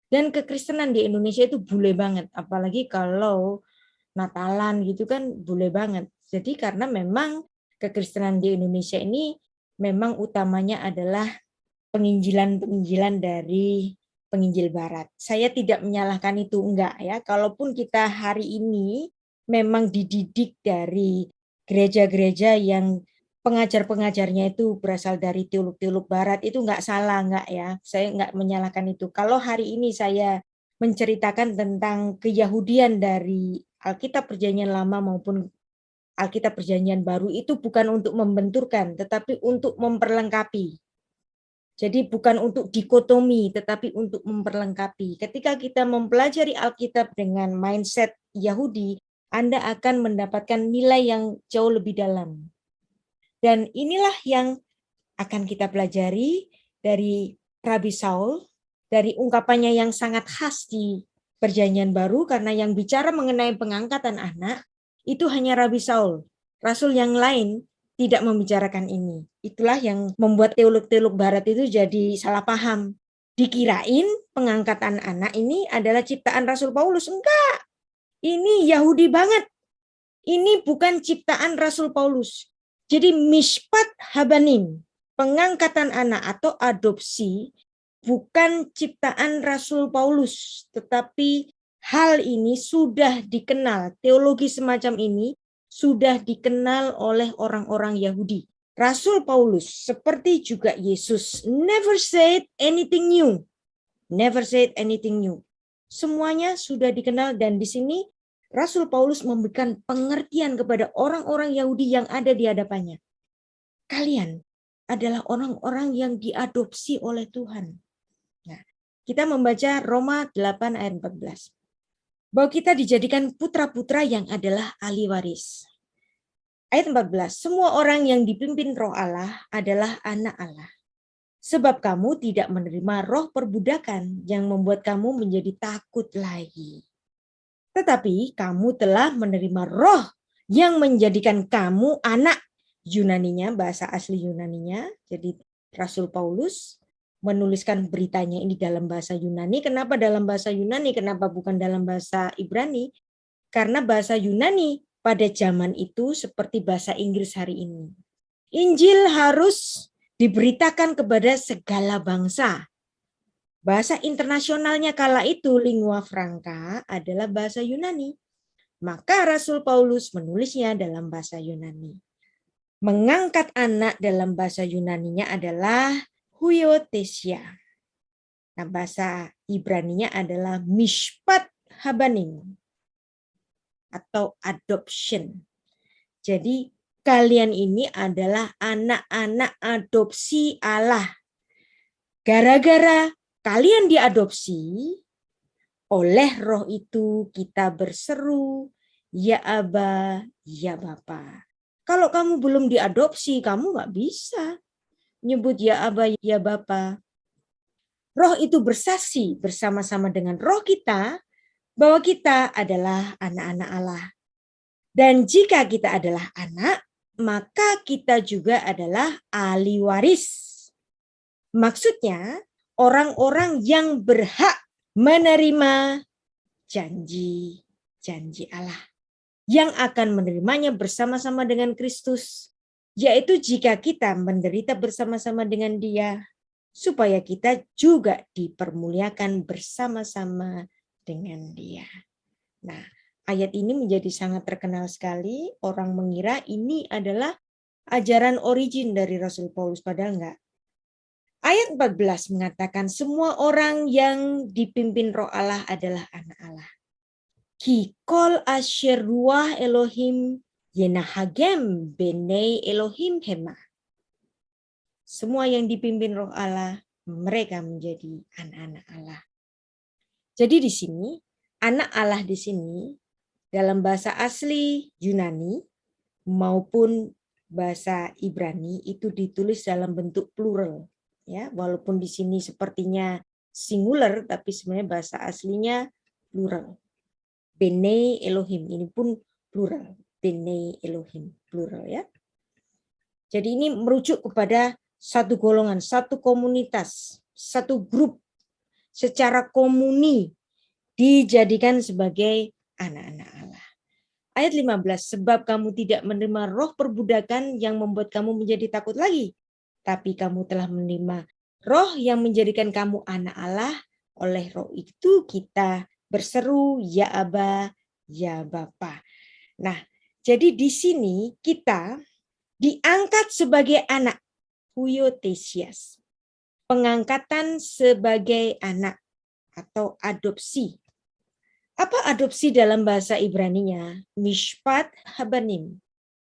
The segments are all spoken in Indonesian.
Dan kekristenan di Indonesia itu bule banget, apalagi kalau Natalan gitu kan bule banget. Jadi karena memang kekristenan di Indonesia ini memang utamanya adalah penginjilan-penginjilan dari penginjil barat. Saya tidak menyalahkan itu, enggak ya. Kalaupun kita hari ini memang dididik dari gereja-gereja yang pengajar-pengajarnya itu berasal dari teolog-teolog barat, itu enggak salah, enggak ya. Saya enggak menyalahkan itu. Kalau hari ini saya menceritakan tentang keyahudian dari Alkitab Perjanjian Lama maupun Alkitab Perjanjian Baru, itu bukan untuk membenturkan, tetapi untuk memperlengkapi. Jadi bukan untuk dikotomi, tetapi untuk memperlengkapi. Ketika kita mempelajari Alkitab dengan mindset Yahudi, Anda akan mendapatkan nilai yang jauh lebih dalam. Dan inilah yang akan kita pelajari dari Rabi Saul, dari ungkapannya yang sangat khas di Perjanjian Baru, karena yang bicara mengenai pengangkatan anak, itu hanya Rabi Saul. Rasul yang lain tidak membicarakan ini. Itulah yang membuat teolog-teolog barat itu jadi salah paham. Dikirain pengangkatan anak ini adalah ciptaan Rasul Paulus. Enggak, ini Yahudi banget. Ini bukan ciptaan Rasul Paulus. Jadi mishpat habanim, pengangkatan anak atau adopsi, bukan ciptaan Rasul Paulus, tetapi hal ini sudah dikenal, teologi semacam ini sudah dikenal oleh orang-orang Yahudi. Rasul Paulus, seperti juga Yesus, never said anything new. Never said anything new. Semuanya sudah dikenal, dan di sini Rasul Paulus memberikan pengertian kepada orang-orang Yahudi yang ada di hadapannya. Kalian adalah orang-orang yang diadopsi oleh Tuhan. Nah, kita membaca Roma 8 ayat 14. Bahwa kita dijadikan putra-putra yang adalah ahli waris. Ayat 14, semua orang yang dipimpin Roh Allah adalah anak Allah. Sebab kamu tidak menerima roh perbudakan yang membuat kamu menjadi takut lagi. Tetapi kamu telah menerima roh yang menjadikan kamu anak. Yunaninya, bahasa asli Yunaninya. Jadi Rasul Paulus menuliskan beritanya ini dalam bahasa Yunani. Kenapa dalam bahasa Yunani? Kenapa bukan dalam bahasa Ibrani? Karena bahasa Yunani pada zaman itu seperti bahasa Inggris hari ini. Injil harus diberitakan kepada segala bangsa. Bahasa internasionalnya kala itu, lingua franca, adalah bahasa Yunani. Maka Rasul Paulus menulisnya dalam bahasa Yunani. Mengangkat anak dalam bahasa Yunaninya adalah huiothesia. Nah, bahasa Ibraninya adalah mishpat habanim atau adoption. Jadi kalian ini adalah anak-anak adopsi Allah. Gara-gara kalian diadopsi oleh roh itu, kita berseru, ya Aba, ya Bapa. Kalau kamu belum diadopsi, kamu nggak bisa nyebut ya Aba, ya Bapa. Roh itu bersaksi bersama-sama dengan roh kita bahwa kita adalah anak-anak Allah. Dan jika kita adalah anak, maka kita juga adalah ahli waris. Maksudnya, orang-orang yang berhak menerima janji-janji Allah, yang akan menerimanya bersama-sama dengan Kristus, yaitu jika kita menderita bersama-sama dengan Dia, supaya kita juga dipermuliakan bersama-sama dengan Dia. Nah, ayat ini menjadi sangat terkenal sekali. Orang mengira ini adalah ajaran origin dari Rasul Paulus, padahal enggak. Ayat 14 mengatakan semua orang yang dipimpin Roh Allah adalah anak Allah. Ki kol asher ruah Elohim yenahagem benei Elohim hema. Semua yang dipimpin Roh Allah, mereka menjadi anak-anak Allah. Jadi di sini, anak Allah di sini dalam bahasa asli Yunani maupun bahasa Ibrani itu ditulis dalam bentuk plural. Ya, walaupun di sini sepertinya singular, tapi sebenarnya bahasa aslinya plural. Benei Elohim, ini pun plural. Benei Elohim, plural ya. Jadi ini merujuk kepada satu golongan, satu komunitas, satu grup, secara komuni dijadikan sebagai anak-anak Allah. Ayat 15, sebab kamu tidak menerima roh perbudakan yang membuat kamu menjadi takut lagi, tapi kamu telah menerima roh yang menjadikan kamu anak Allah. Oleh roh itu kita berseru, ya Aba, ya Bapa. Nah, jadi di sini kita diangkat sebagai anak, huiotesias. Pengangkatan sebagai anak atau adopsi. Apa adopsi dalam bahasa Ibraninya? Mishpat habanim.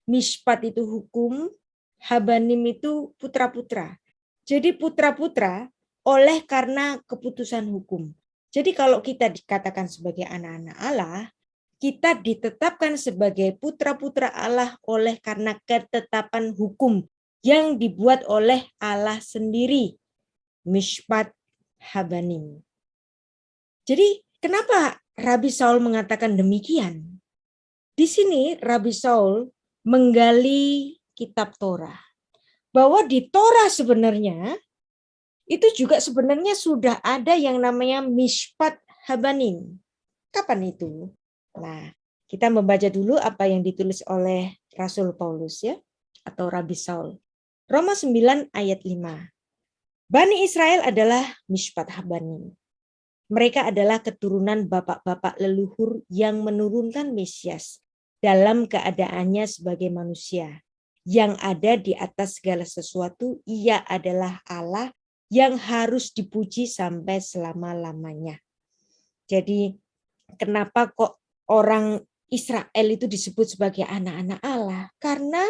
Mishpat itu hukum, habanim itu putra-putra. Jadi putra-putra oleh karena keputusan hukum. Jadi kalau kita dikatakan sebagai anak-anak Allah, kita ditetapkan sebagai putra-putra Allah oleh karena ketetapan hukum yang dibuat oleh Allah sendiri. Mishpat habanim. Jadi kenapa Rabi Saul mengatakan demikian? Di sini Rabi Saul menggali kitab Torah. Bahwa di Torah sebenarnya itu juga sebenarnya sudah ada yang namanya Mishpat Habanim. Kapan itu? Nah, kita membaca dulu apa yang ditulis oleh Rasul Paulus ya, atau Rabi Saul. Roma 9 ayat 5. Bani Israel adalah Mishpat Habanim. Mereka adalah keturunan bapak-bapak leluhur yang menurunkan Mesias dalam keadaannya sebagai manusia. Yang ada di atas segala sesuatu, ia adalah Allah yang harus dipuji sampai selama-lamanya. Jadi kenapa kok orang Israel itu disebut sebagai anak-anak Allah? Karena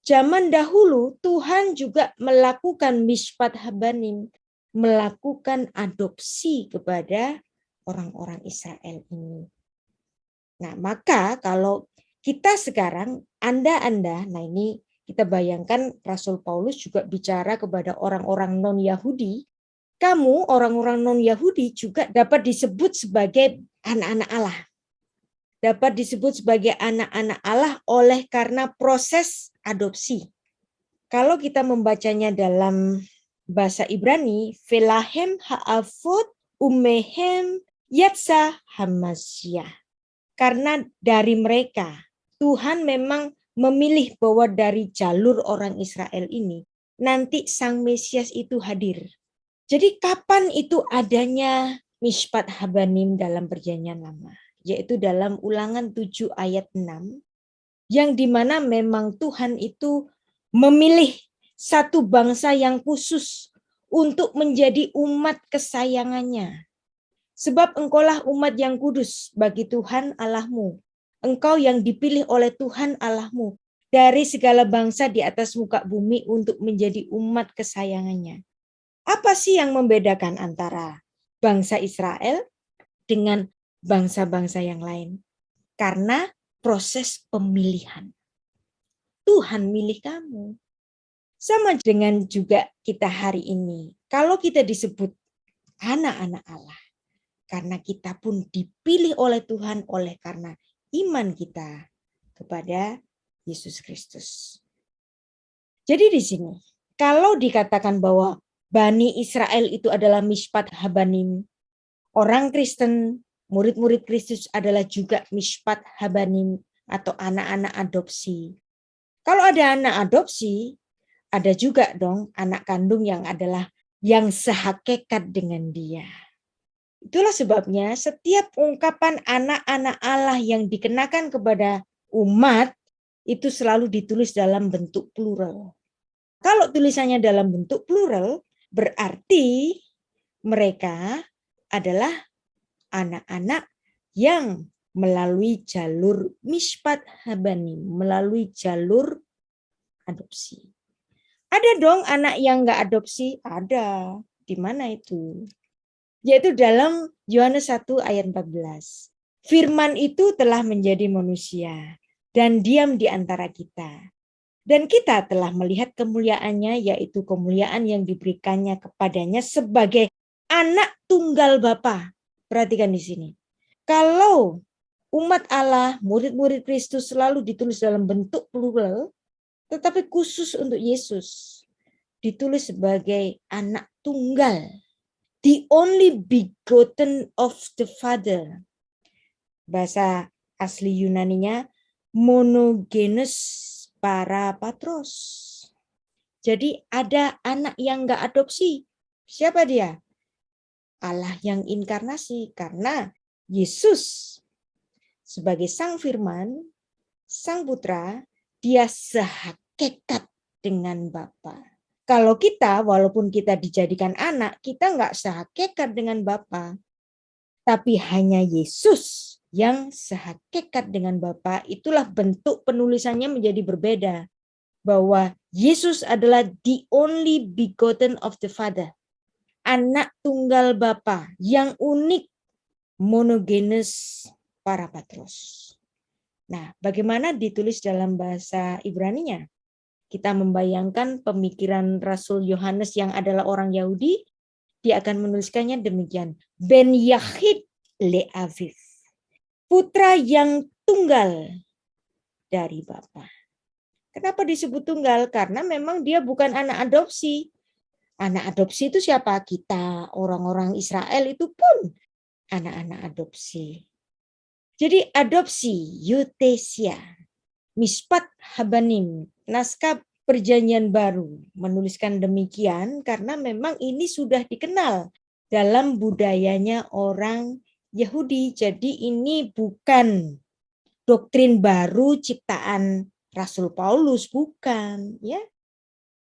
zaman dahulu Tuhan juga melakukan Mishpat Habanim, melakukan adopsi kepada orang-orang Israel ini. Nah, maka kalau kita sekarang, Anda, nah ini kita bayangkan Rasul Paulus juga bicara kepada orang-orang non-Yahudi. Kamu, orang-orang non-Yahudi juga dapat disebut sebagai anak-anak Allah. Dapat disebut sebagai anak-anak Allah oleh karena proses adopsi. Kalau kita membacanya dalam bahasa Ibrani, Velahem ha'avot umehem yatsa hamasyah. Karena dari mereka, Tuhan memang memilih bahwa dari jalur orang Israel ini, nanti Sang Mesias itu hadir. Jadi kapan itu adanya Mishpat Habanim dalam perjanjian lama? Yaitu dalam Ulangan 7 ayat 6, yang dimana memang Tuhan itu memilih satu bangsa yang khusus untuk menjadi umat kesayangannya. Sebab engkaulah umat yang kudus bagi Tuhan Allahmu. Engkau yang dipilih oleh Tuhan Allahmu dari segala bangsa di atas muka bumi untuk menjadi umat kesayangannya. Apa sih yang membedakan antara bangsa Israel dengan bangsa-bangsa yang lain? Karena proses pemilihan. Tuhan milih kamu. Sama dengan juga kita hari ini. Kalau kita disebut anak-anak Allah, karena kita pun dipilih oleh Tuhan oleh karena iman kita kepada Yesus Kristus. Jadi di sini, kalau dikatakan bahwa Bani Israel itu adalah Mishpat Habanim, orang Kristen, murid-murid Kristus adalah juga Mishpat Habanim atau anak-anak adopsi. Kalau ada anak adopsi, ada juga dong anak kandung yang adalah yang sehakikat dengan dia. Itulah sebabnya setiap ungkapan anak-anak Allah yang dikenakan kepada umat itu selalu ditulis dalam bentuk plural. Kalau tulisannya dalam bentuk plural, berarti mereka adalah anak-anak yang melalui jalur Mishpat Habanim, melalui jalur adopsi. Ada dong anak yang enggak adopsi? Ada. Di mana itu? Yaitu dalam Yohanes 1 ayat 14. Firman itu telah menjadi manusia dan diam di antara kita. Dan kita telah melihat kemuliaannya, yaitu kemuliaan yang diberikannya kepadanya sebagai anak tunggal Bapa. Perhatikan di sini. Kalau umat Allah, murid-murid Kristus selalu ditulis dalam bentuk plural, tetapi khusus untuk Yesus ditulis sebagai anak tunggal. the only begotten of the Father. Bahasa asli Yunaninya monogenes parapatros. Jadi ada anak yang enggak adopsi. Siapa dia? Allah yang inkarnasi, karena Yesus sebagai Sang Firman, Sang Putra, dia sehakikat dengan Bapa. Kalau kita, walaupun kita dijadikan anak, kita enggak sehakikat dengan Bapa. Tapi hanya Yesus yang sehakikat dengan Bapa. Itulah bentuk penulisannya menjadi berbeda. Bahwa Yesus adalah the only begotten of the Father. Anak tunggal Bapa yang unik, monogenes parapatros. Nah, bagaimana ditulis dalam bahasa Ibrani-nya? Kita membayangkan pemikiran Rasul Yohanes yang adalah orang Yahudi, dia akan menuliskannya demikian. Ben Yahid le Aviv. Putra yang tunggal dari Bapa. Kenapa disebut tunggal? Karena memang dia bukan anak adopsi. Anak adopsi itu siapa? Kita, orang-orang Israel itu pun anak-anak adopsi. Jadi adopsi, euthesia, mispat habanim, naskah Perjanjian Baru menuliskan demikian karena memang ini sudah dikenal dalam budayanya orang Yahudi. Jadi ini bukan doktrin baru ciptaan Rasul Paulus, bukan, ya.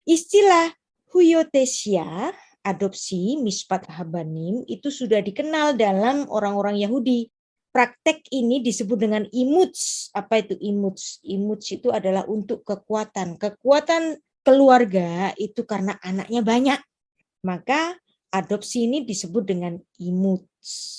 Istilah huiothesia, adopsi, mispat habanim itu sudah dikenal dalam orang-orang Yahudi. Praktek ini disebut dengan imuts. Apa itu imuts? Imuts itu adalah untuk kekuatan. Kekuatan keluarga itu karena anaknya banyak. Maka adopsi ini disebut dengan imuts.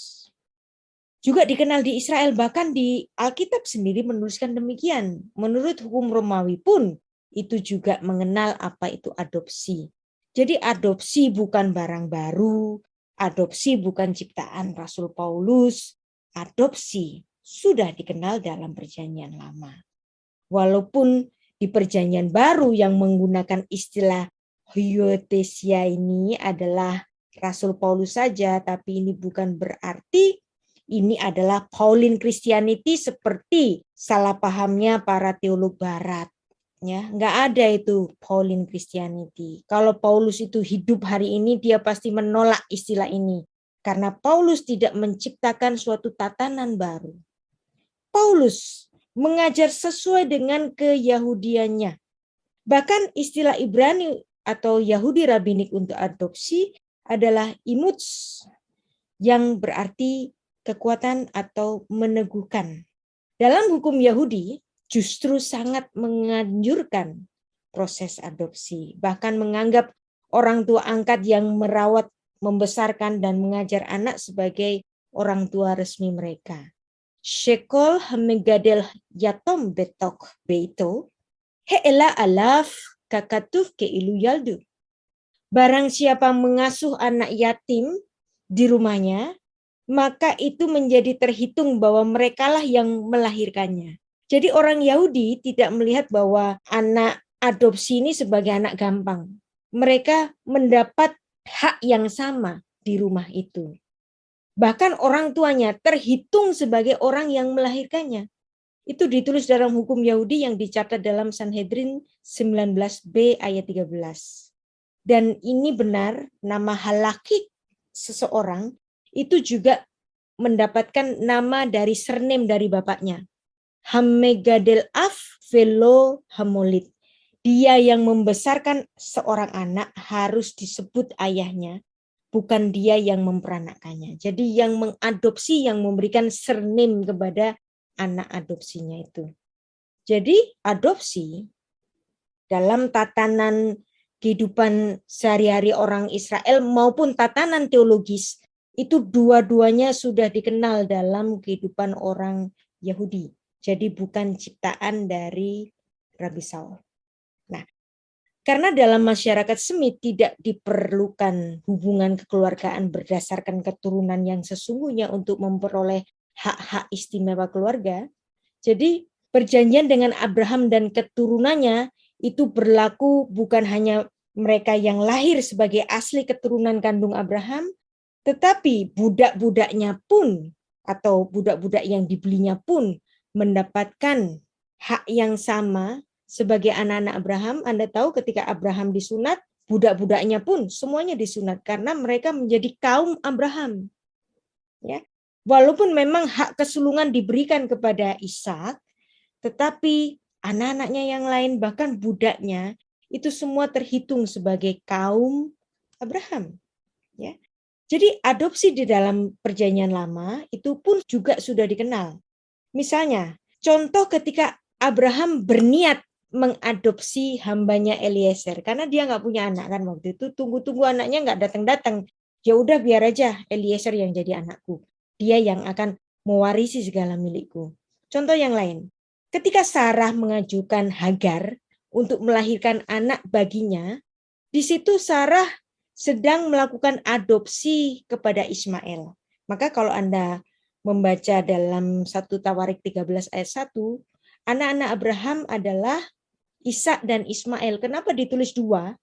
Juga dikenal di Israel, bahkan di Alkitab sendiri menuliskan demikian. Menurut hukum Romawi pun itu juga mengenal apa itu adopsi. Jadi adopsi bukan barang baru, adopsi bukan ciptaan Rasul Paulus, adopsi sudah dikenal dalam Perjanjian Lama. Walaupun di Perjanjian Baru yang menggunakan istilah huiothesia ini adalah Rasul Paulus saja, tapi ini bukan berarti ini adalah Pauline Christianity seperti salah pahamnya para teolog Barat. Ya, nggak ada itu Pauline Christianity. Kalau Paulus itu hidup hari ini, dia pasti menolak istilah ini. Karena Paulus tidak menciptakan suatu tatanan baru. Paulus mengajar sesuai dengan keyahudiannya. Bahkan istilah Ibrani atau Yahudi Rabinik untuk adopsi adalah imuts, yang berarti kekuatan atau meneguhkan. Dalam hukum Yahudi, justru sangat menganjurkan proses adopsi. Bahkan menganggap orang tua angkat yang merawat, membesarkan, dan mengajar anak sebagai orang tua resmi mereka. Shekol hamegadel yatom betok beito, he'ela alaf kakatuf keilu yaldu. Barang siapa mengasuh anak yatim di rumahnya, maka itu menjadi terhitung bahwa merekalah yang melahirkannya. Jadi orang Yahudi tidak melihat bahwa anak adopsi ini sebagai anak gampang. Mereka mendapat hak yang sama di rumah itu. Bahkan orang tuanya terhitung sebagai orang yang melahirkannya. Itu ditulis dalam hukum Yahudi yang dicatat dalam Sanhedrin 19b ayat 13. Dan ini benar, nama halakik seseorang itu juga mendapatkan nama dari surname dari bapaknya. Hamegadel af velo hamolit. Dia yang membesarkan seorang anak harus disebut ayahnya, bukan dia yang memperanakkannya. Jadi yang mengadopsi, yang memberikan surname kepada anak adopsinya itu. Jadi adopsi dalam tatanan kehidupan sehari-hari orang Israel maupun tatanan teologis, itu dua-duanya sudah dikenal dalam kehidupan orang Yahudi. Jadi bukan ciptaan dari Rabi Saul. Nah, karena dalam masyarakat Semit tidak diperlukan hubungan kekeluargaan berdasarkan keturunan yang sesungguhnya untuk memperoleh hak-hak istimewa keluarga, jadi perjanjian dengan Abraham dan keturunannya itu berlaku bukan hanya mereka yang lahir sebagai asli keturunan kandung Abraham, Tetapi budak-budaknya pun atau budak-budak yang dibelinya pun mendapatkan hak yang sama sebagai anak-anak Abraham. Anda tahu ketika Abraham disunat, budak-budaknya pun semuanya disunat karena mereka menjadi kaum Abraham. Ya. Walaupun memang hak kesulungan diberikan kepada Ishak, tetapi anak-anaknya yang lain bahkan budaknya itu semua terhitung sebagai kaum Abraham. Ya. Jadi adopsi di dalam Perjanjian Lama itu pun juga sudah dikenal. Misalnya, contoh ketika Abraham berniat mengadopsi hambanya Eliezer karena dia nggak punya anak kan waktu itu, tunggu-tunggu anaknya nggak datang-datang. Ya udah biar aja Eliezer yang jadi anakku. Dia yang akan mewarisi segala milikku. Contoh yang lain, ketika Sarah mengajukan Hagar untuk melahirkan anak baginya, di situ Sarah sedang melakukan adopsi kepada Ismail. Maka kalau Anda membaca dalam 1 Tawarik 13 ayat 1, anak-anak Abraham adalah Ishak dan Ismail. Kenapa ditulis dua?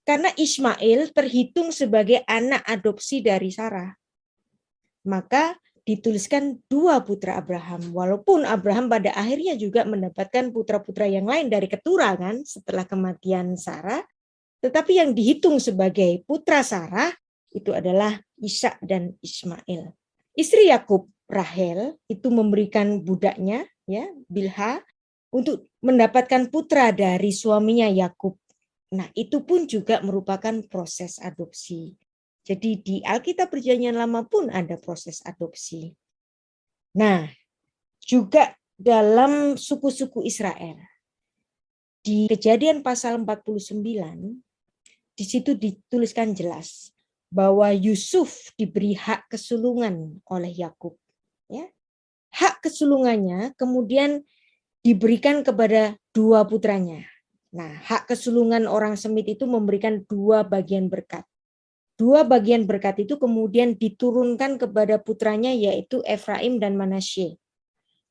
Karena Ismail terhitung sebagai anak adopsi dari Sarah. Maka dituliskan dua putra Abraham. Walaupun Abraham pada akhirnya juga mendapatkan putra-putra yang lain dari keturunan setelah kematian Sarah, tetapi yang dihitung sebagai putra Sarah itu adalah Ishak dan Ismail. Istri Yakub, Rahel, itu memberikan budaknya, ya, Bilha, untuk mendapatkan putra dari suaminya Yakub. Nah, itu pun juga merupakan proses adopsi. Jadi di Alkitab Perjanjian Lama pun ada proses adopsi. Nah, juga dalam suku-suku Israel. Di Kejadian pasal 49, di situ dituliskan jelas bahwa Yusuf diberi hak kesulungan oleh Yakub. Ya. Hak kesulungannya kemudian diberikan kepada dua putranya. Nah, hak kesulungan orang Semit itu memberikan dua bagian berkat. Dua bagian berkat itu kemudian diturunkan kepada putranya yaitu Efraim dan Manasye.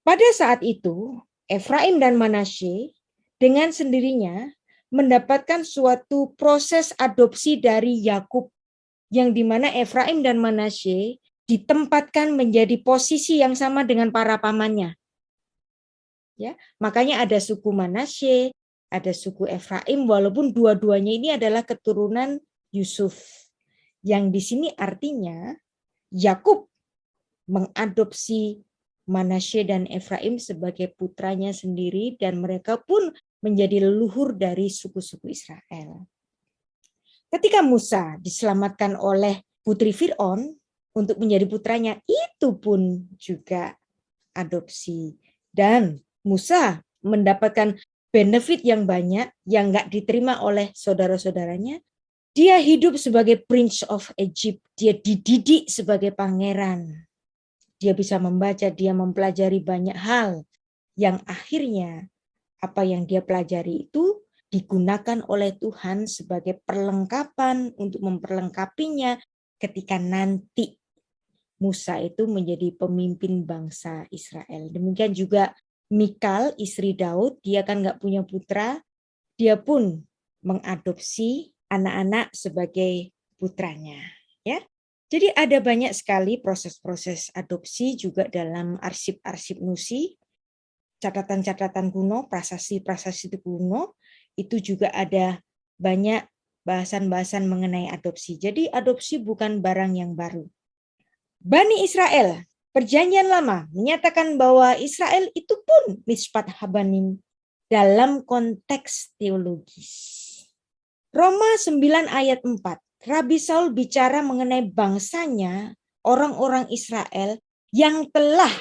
Pada saat itu, Efraim dan Manasye dengan sendirinya mendapatkan suatu proses adopsi dari Yakub, yang dimana Efraim dan Manasye ditempatkan menjadi posisi yang sama dengan para pamannya. Ya, makanya ada suku Manasye, ada suku Efraim, walaupun dua-duanya ini adalah keturunan Yusuf. Yang di sini artinya Yakub mengadopsi Manasye dan Efraim sebagai putranya sendiri dan mereka pun menjadi leluhur dari suku-suku Israel. Ketika Musa diselamatkan oleh putri Fir'aun untuk menjadi putranya, itu pun juga adopsi. Dan Musa mendapatkan benefit yang banyak yang nggak diterima oleh saudara-saudaranya. Dia hidup sebagai Prince of Egypt. Dia dididik sebagai pangeran. Dia bisa membaca, dia mempelajari banyak hal yang akhirnya apa yang dia pelajari itu digunakan oleh Tuhan sebagai perlengkapan untuk memperlengkapinya ketika nanti Musa itu menjadi pemimpin bangsa Israel. Demikian juga Mikal, istri Daud, dia kan nggak punya putra, dia pun mengadopsi anak-anak sebagai putranya. Ya. Jadi ada banyak sekali proses-proses adopsi juga dalam arsip-arsip Nusi, catatan-catatan kuno, prasasti-prasasti kuno, itu juga ada banyak bahasan-bahasan mengenai adopsi. Jadi adopsi bukan barang yang baru. Bani Israel, Perjanjian Lama menyatakan bahwa Israel itu pun Mishpat Habanim dalam konteks teologis. Roma 9 ayat 4. Rabi Saul bicara mengenai bangsanya, orang-orang Israel yang telah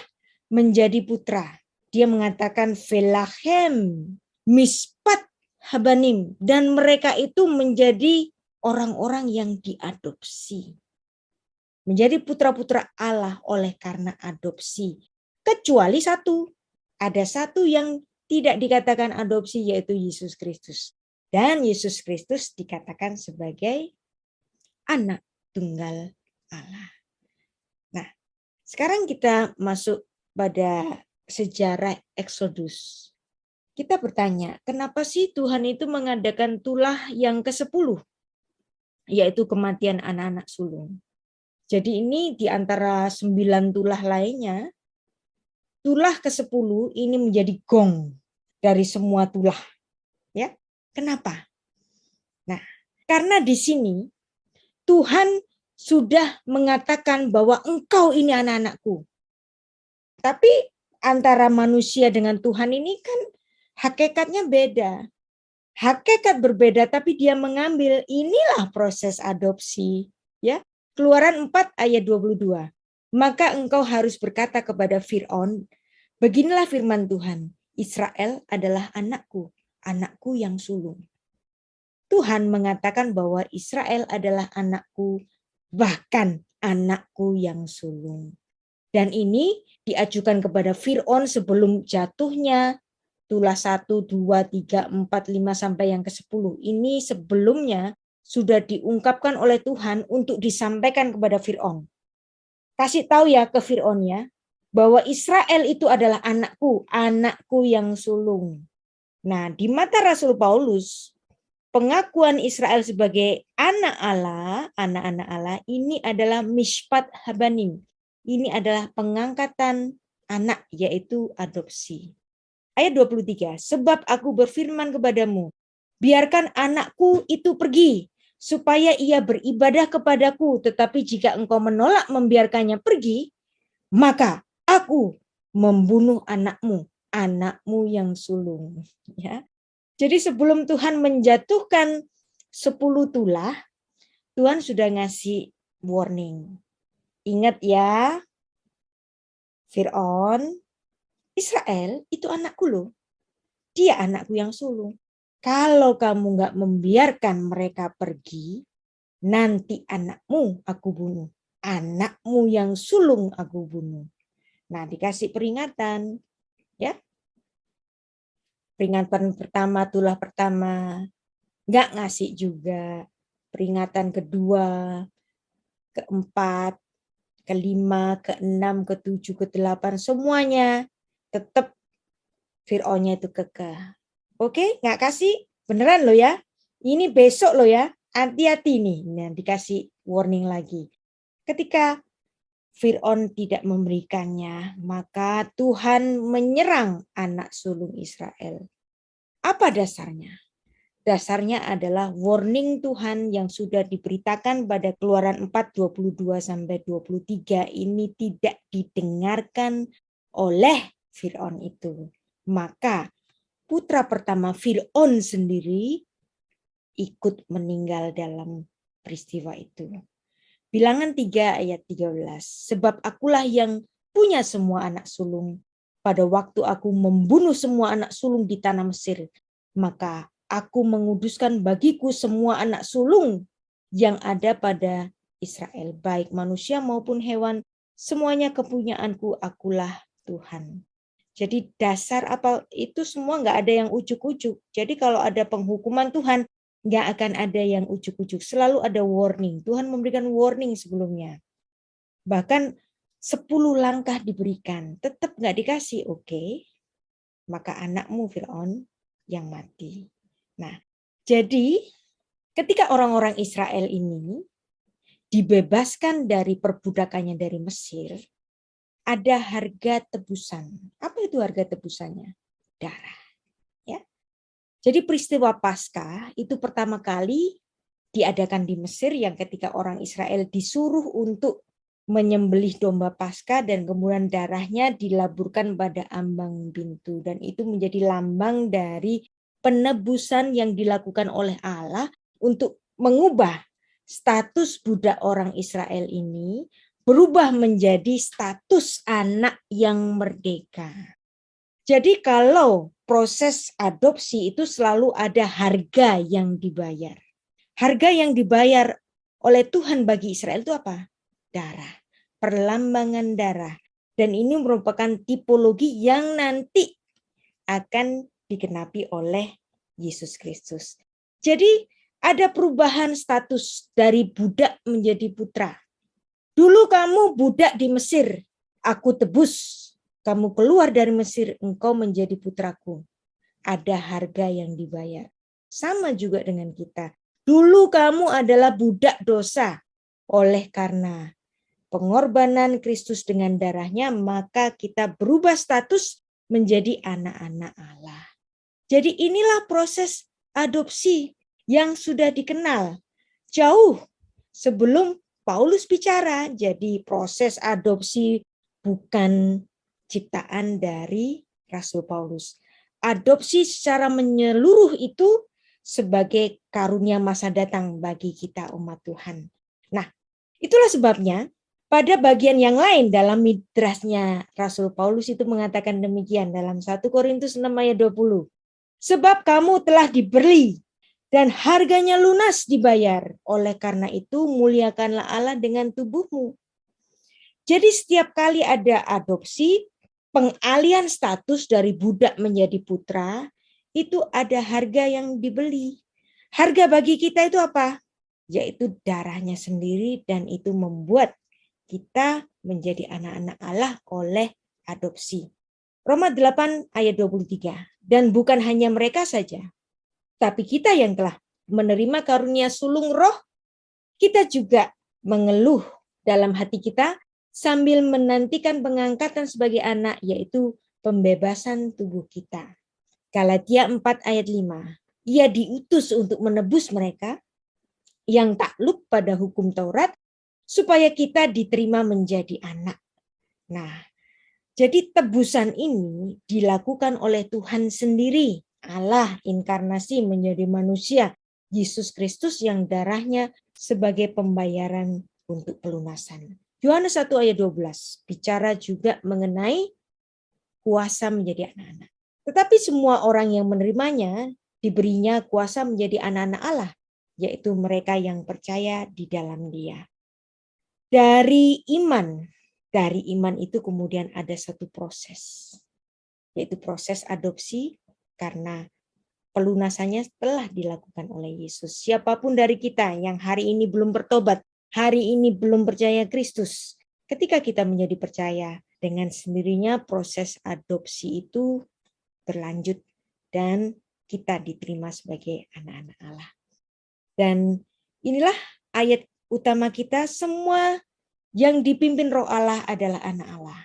menjadi putra. Dia mengatakan Velahem, Mishpat Habanim. Dan mereka itu menjadi orang-orang yang diadopsi. Menjadi putra-putra Allah oleh karena adopsi. Kecuali satu. Ada satu yang tidak dikatakan adopsi yaitu Yesus Kristus. Dan Yesus Kristus dikatakan sebagai anak tunggal Allah. Nah, sekarang kita masuk pada sejarah Exodus. Kita bertanya, kenapa sih Tuhan itu mengadakan tulah yang ke-10? Yaitu kematian anak-anak sulung. Jadi ini di antara 9 tulah lainnya, tulah ke-10 ini menjadi gong dari semua tulah. Ya, kenapa? Nah, karena di sini Tuhan sudah mengatakan bahwa engkau ini anak-anakku. Tapi antara manusia dengan Tuhan ini kan hakikatnya beda. Hakikat berbeda tapi dia mengambil, inilah proses adopsi. Ya, Keluaran 4 ayat 22. Maka engkau harus berkata kepada Fir'aun, beginilah firman Tuhan, Israel adalah anakku, anakku yang sulung. Tuhan mengatakan bahwa Israel adalah anakku, bahkan anakku yang sulung. Dan ini diajukan kepada Fir'aun sebelum jatuhnya tulah 1, 2, 3, 4, 5 sampai yang ke-10. Ini sebelumnya sudah diungkapkan oleh Tuhan untuk disampaikan kepada Fir'aun. Kasih tahu ya ke Fir'aun ya, bahwa Israel itu adalah anakku, anakku yang sulung. Nah, di mata Rasul Paulus, pengakuan Israel sebagai anak-anak Allah ini adalah mishpat habanim. Ini adalah pengangkatan anak, yaitu adopsi. Ayat 23, sebab aku berfirman kepadamu, biarkan anakku itu pergi, supaya ia beribadah kepadaku, tetapi jika engkau menolak membiarkannya pergi, maka aku membunuh anakmu, anakmu yang sulung. Ya. Jadi sebelum Tuhan menjatuhkan 10 tulah, Tuhan sudah ngasih warning. Ingat ya, Fir'aun, Israel itu anakku loh. Dia anakku yang sulung. Kalau kamu nggak membiarkan mereka pergi, nanti anakmu aku bunuh. Anakmu yang sulung aku bunuh. Nah, dikasih peringatan. Ya. Peringatan pertama, tulah pertama. Nggak ngasih juga. Peringatan kedua, keempat, kelima, keenam, ketujuh, kedelapan, semuanya tetap Fir'aunnya itu kekeh. Oke, nggak kasih beneran loh ya. Ini besok loh ya. Hati-hati nih. Nah, dikasih warning lagi. Ketika Fir'aun tidak memberikannya, maka Tuhan menyerang anak sulung Israel. Apa dasarnya? Dasarnya adalah warning Tuhan yang sudah diberitakan pada Keluaran 4, 22 sampai 23 ini tidak didengarkan oleh Fir'aun itu. Maka putra pertama Fir'aun sendiri ikut meninggal dalam peristiwa itu. Bilangan 3 ayat 13. Sebab akulah yang punya semua anak sulung. Pada waktu aku membunuh semua anak sulung di tanah Mesir, maka aku menguduskan bagiku semua anak sulung yang ada pada Israel, baik manusia maupun hewan, semuanya kepunyaanku, akulah Tuhan. Jadi dasar apa itu semua nggak ada yang ujuk-ujuk. Jadi kalau ada penghukuman Tuhan, nggak akan ada yang ujuk-ujuk. Selalu ada warning. Tuhan memberikan warning sebelumnya. Bahkan 10 langkah diberikan. Tetap nggak dikasih, oke. Maka anakmu Fir'aun yang mati. Nah, jadi ketika orang-orang Israel ini dibebaskan dari perbudakannya dari Mesir, ada harga tebusan. Apa itu harga tebusannya? Darah. Ya. Jadi peristiwa Paskah itu pertama kali diadakan di Mesir yang ketika orang Israel disuruh untuk menyembelih domba Paskah dan kemudian darahnya dilaburkan pada ambang pintu. Dan itu menjadi lambang dari penebusan yang dilakukan oleh Allah untuk mengubah status budak orang Israel ini berubah menjadi status anak yang merdeka. Jadi kalau proses adopsi itu selalu ada harga yang dibayar. Harga yang dibayar oleh Tuhan bagi Israel itu apa? Darah, perlambangan darah. Dan ini merupakan tipologi yang nanti akan dikenapi oleh Yesus Kristus. Jadi ada perubahan status dari budak menjadi putra. Dulu kamu budak di Mesir, aku tebus. Kamu keluar dari Mesir, engkau menjadi putraku. Ada harga yang dibayar. Sama juga dengan kita. Dulu kamu adalah budak dosa. Oleh karena pengorbanan Kristus dengan darahnya, maka kita berubah status menjadi anak-anak Allah. Jadi inilah proses adopsi yang sudah dikenal jauh sebelum Paulus bicara. Jadi proses adopsi bukan ciptaan dari Rasul Paulus. Adopsi secara menyeluruh itu sebagai karunia masa datang bagi kita umat Tuhan. Nah, itulah sebabnya pada bagian yang lain dalam midrasnya Rasul Paulus itu mengatakan demikian dalam 1 Korintus 6 ayat 20. Sebab kamu telah dibeli dan harganya lunas dibayar. Oleh karena itu muliakanlah Allah dengan tubuhmu. Jadi setiap kali ada adopsi, pengalian status dari budak menjadi putra, itu ada harga yang dibeli. Harga bagi kita itu apa? Yaitu darahnya sendiri, dan itu membuat kita menjadi anak-anak Allah oleh adopsi. Roma 8 ayat 23. Dan bukan hanya mereka saja, tapi kita yang telah menerima karunia sulung roh, kita juga mengeluh dalam hati kita sambil menantikan pengangkatan sebagai anak, yaitu pembebasan tubuh kita. Galatia 4 ayat 5. Ia diutus untuk menebus mereka yang takluk pada hukum Taurat, supaya kita diterima menjadi anak. Nah, jadi tebusan ini dilakukan oleh Tuhan sendiri. Allah inkarnasi menjadi manusia, Yesus Kristus yang darahnya sebagai pembayaran untuk pelunasan. Yohanes 1 ayat 12 bicara juga mengenai kuasa menjadi anak-anak. Tetapi semua orang yang menerimanya diberinya kuasa menjadi anak-anak Allah, yaitu mereka yang percaya di dalam Dia. Dari iman itu kemudian ada satu proses, yaitu proses adopsi, karena pelunasannya telah dilakukan oleh Yesus. Siapapun dari kita yang hari ini belum bertobat, hari ini belum percaya Kristus, ketika kita menjadi percaya, dengan sendirinya proses adopsi itu berlanjut dan kita diterima sebagai anak-anak Allah. Dan inilah ayat utama kita, semua yang dipimpin roh Allah adalah anak Allah.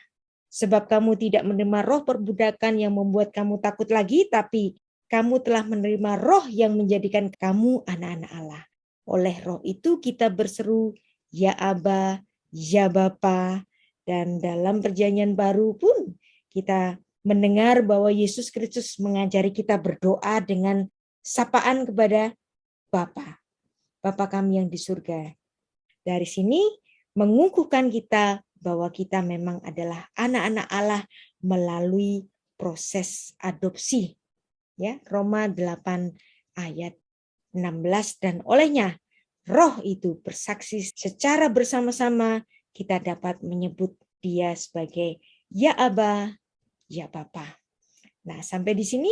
Sebab kamu tidak menerima roh perbudakan yang membuat kamu takut lagi, tapi kamu telah menerima roh yang menjadikan kamu anak-anak Allah. Oleh roh itu kita berseru, ya Aba, ya Bapa. Dan dalam perjanjian baru pun kita mendengar bahwa Yesus Kristus mengajari kita berdoa dengan sapaan kepada Bapa. Bapa kami yang di surga. Dari sini mengukuhkan kita bahwa kita memang adalah anak-anak Allah melalui proses adopsi. Ya, Roma 8 ayat 16, dan olehnya roh itu bersaksi secara bersama-sama kita dapat menyebut Dia sebagai ya Aba, ya Bapa. Nah, sampai di sini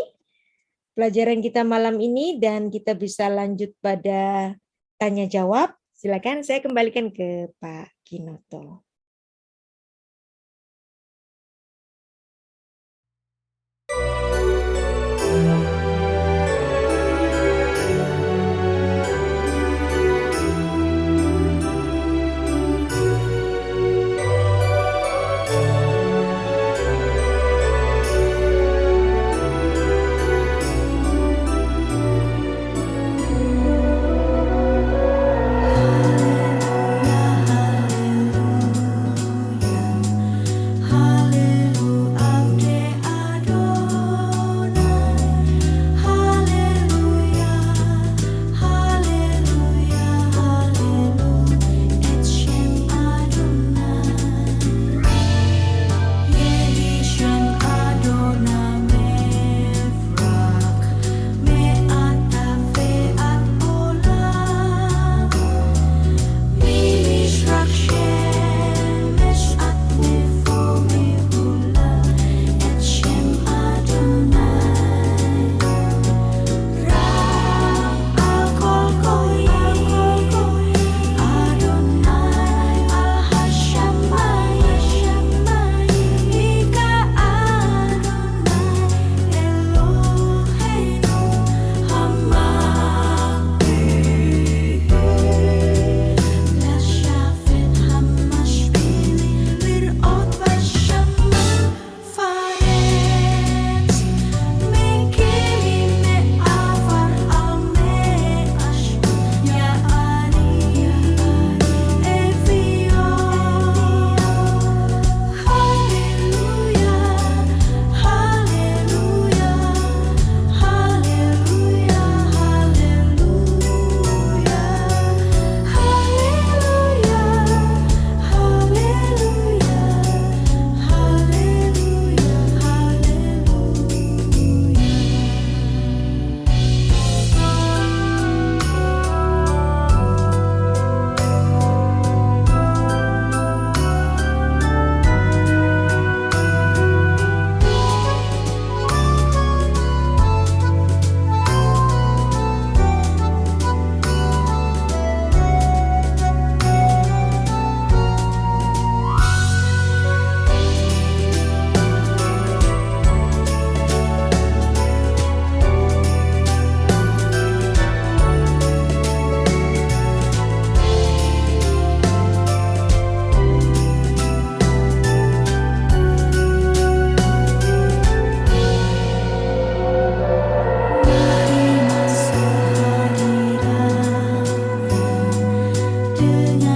pelajaran kita malam ini, dan kita bisa lanjut pada tanya jawab. Silakan saya kembalikan ke Pak Kinoto. dengan